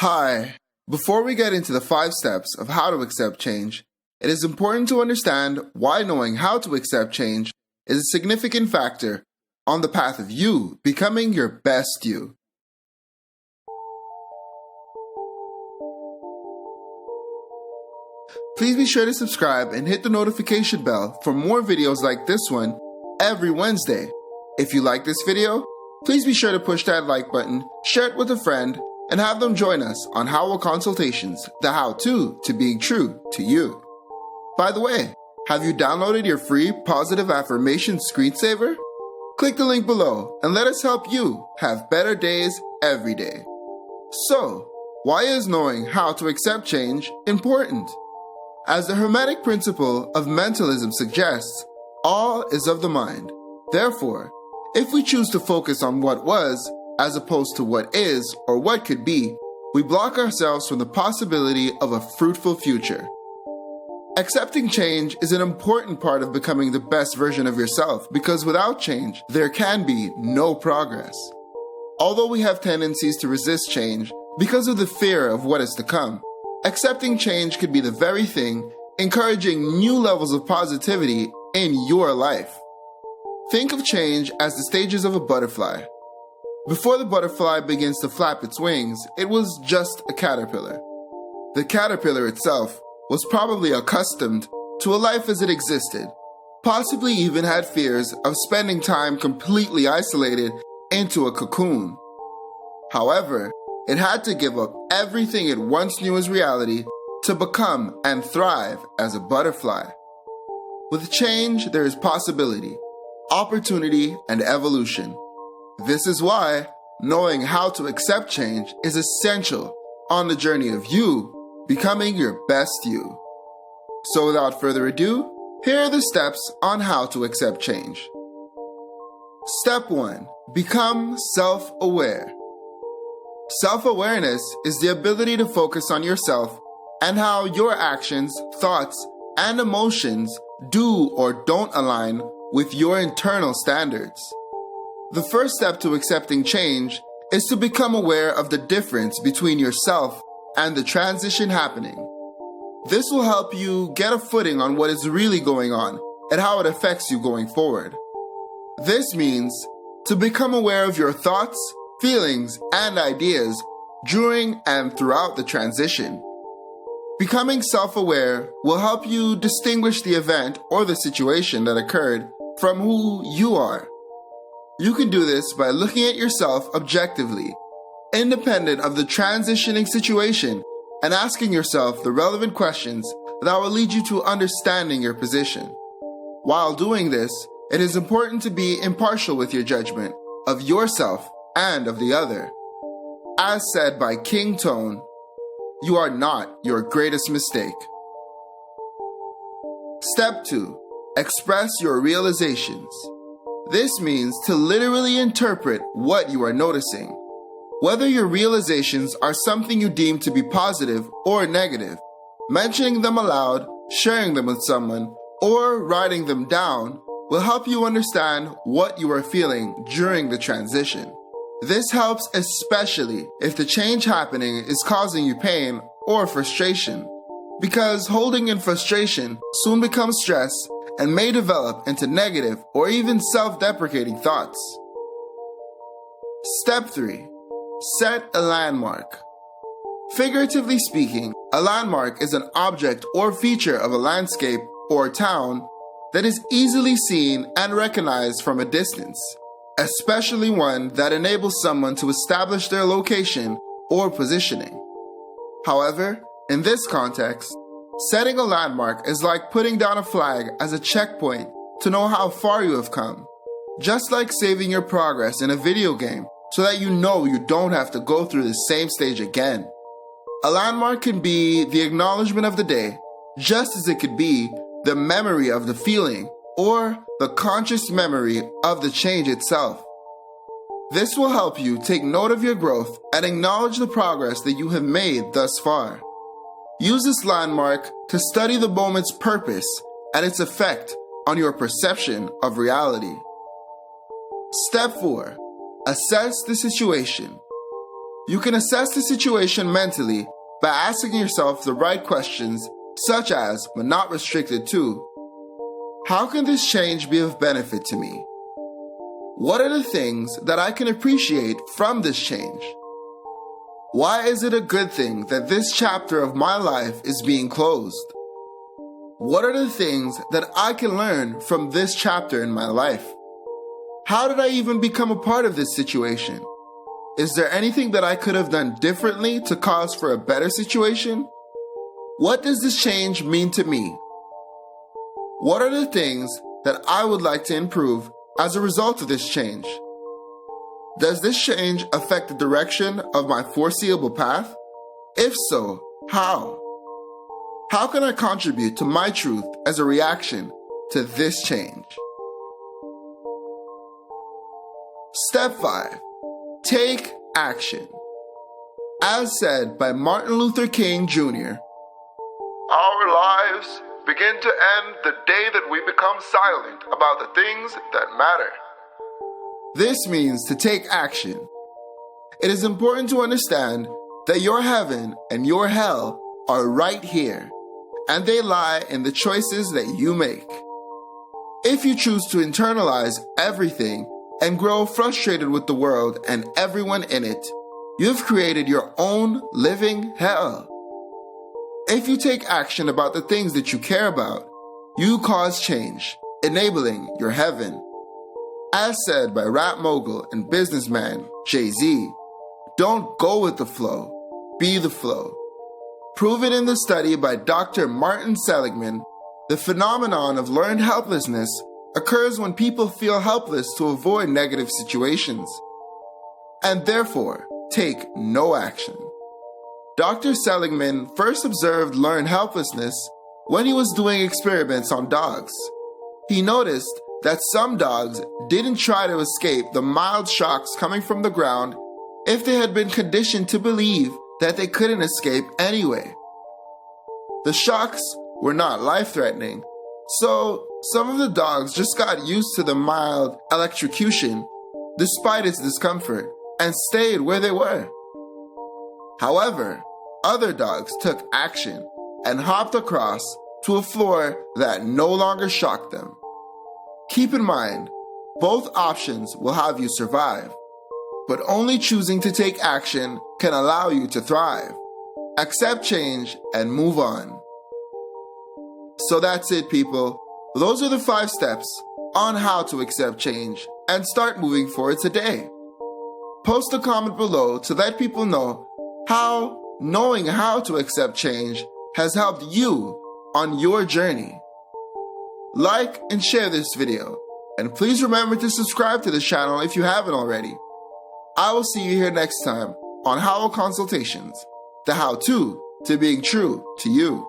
Hi. Before we get into the 5 steps of how to accept change, it is important to understand why knowing how to accept change is a significant factor on the path of you becoming your best you. Please be sure to subscribe and hit the notification bell for more videos like this one every Wednesday. If you like this video, please be sure to push that like button, share it with a friend, and have them join us on Howell Consultations, the how-to to being true to you. By the way, have you downloaded your free positive affirmation screensaver? Click the link below and let us help you have better days every day. So, why is knowing how to accept change important? As the Hermetic principle of mentalism suggests, all is of the mind. Therefore, if we choose to focus on what was, as opposed to what is or what could be, we block ourselves from the possibility of a fruitful future. Accepting change is an important part of becoming the best version of yourself because without change, there can be no progress. Although we have tendencies to resist change because of the fear of what is to come, accepting change could be the very thing encouraging new levels of positivity in your life. Think of change as the stages of a butterfly. Before the butterfly begins to flap its wings, it was just a caterpillar. The caterpillar itself was probably accustomed to a life as it existed, possibly even had fears of spending time completely isolated into a cocoon. However, it had to give up everything it once knew as reality to become and thrive as a butterfly. With change, there is possibility, opportunity, and evolution. This is why knowing how to accept change is essential on the journey of you becoming your best you. So without further ado, here are the steps on how to accept change. Step 1. Become self-aware. Self-awareness is the ability to focus on yourself and how your actions, thoughts, and emotions do or don't align with your internal standards. The first step to accepting change is to become aware of the difference between yourself and the transition happening. This will help you get a footing on what is really going on and how it affects you going forward. This means to become aware of your thoughts, feelings, and ideas during and throughout the transition. Becoming self-aware will help you distinguish the event or the situation that occurred from who you are. You can do this by looking at yourself objectively, independent of the transitioning situation, and asking yourself the relevant questions that will lead you to understanding your position. While doing this, it is important to be impartial with your judgment of yourself and of the other. As said by King Tone, you are not your greatest mistake. Step 2. Express your realizations. This means to literally interpret what you are noticing. Whether your realizations are something you deem to be positive or negative, mentioning them aloud, sharing them with someone, or writing them down will help you understand what you are feeling during the transition. This helps especially if the change happening is causing you pain or frustration, because holding in frustration soon becomes stress and may develop into negative or even self-deprecating thoughts. Step 3. Set a landmark. Figuratively speaking, a landmark is an object or feature of a landscape or town that is easily seen and recognized from a distance, especially one that enables someone to establish their location or positioning. However, in this context, setting a landmark is like putting down a flag as a checkpoint to know how far you have come, just like saving your progress in a video game so that you know you don't have to go through the same stage again. A landmark can be the acknowledgement of the day, just as it could be the memory of the feeling or the conscious memory of the change itself. This will help you take note of your growth and acknowledge the progress that you have made thus far. Use this landmark to study the moment's purpose and its effect on your perception of reality. Step 4. Assess the situation. You can assess the situation mentally by asking yourself the right questions, such as, but not restricted to, how can this change be of benefit to me? What are the things that I can appreciate from this change? Why is it a good thing that this chapter of my life is being closed? What are the things that I can learn from this chapter in my life? How did I even become a part of this situation? Is there anything that I could have done differently to cause for a better situation? What does this change mean to me? What are the things that I would like to improve as a result of this change? Does this change affect the direction of my foreseeable path? If so, how? How can I contribute to my truth as a reaction to this change? Step 5. Take action. As said by Martin Luther King Jr., our lives begin to end the day that we become silent about the things that matter. This means to take action. It is important to understand that your heaven and your hell are right here, and they lie in the choices that you make. If you choose to internalize everything and grow frustrated with the world and everyone in it, you've created your own living hell. If you take action about the things that you care about, you cause change, enabling your heaven. As said by rap mogul and businessman Jay-Z, don't go with the flow, be the flow. Proven in the study by Dr. Martin Seligman, the phenomenon of learned helplessness occurs when people feel helpless to avoid negative situations, and therefore take no action. Dr. Seligman first observed learned helplessness when he was doing experiments on dogs. He noticed that some dogs didn't try to escape the mild shocks coming from the ground if they had been conditioned to believe that they couldn't escape anyway. The shocks were not life-threatening, so some of the dogs just got used to the mild electrocution despite its discomfort and stayed where they were. However, other dogs took action and hopped across to a floor that no longer shocked them. Keep in mind, both options will have you survive, but only choosing to take action can allow you to thrive. Accept change and move on. So that's it, people. Those are the 5 steps on how to accept change and start moving forward today. Post a comment below to let people know how knowing how to accept change has helped you on your journey. Like and share this video, and please remember to subscribe to the channel if you haven't already. I will see you here next time on Howell Consultations, the how-to to being true to you.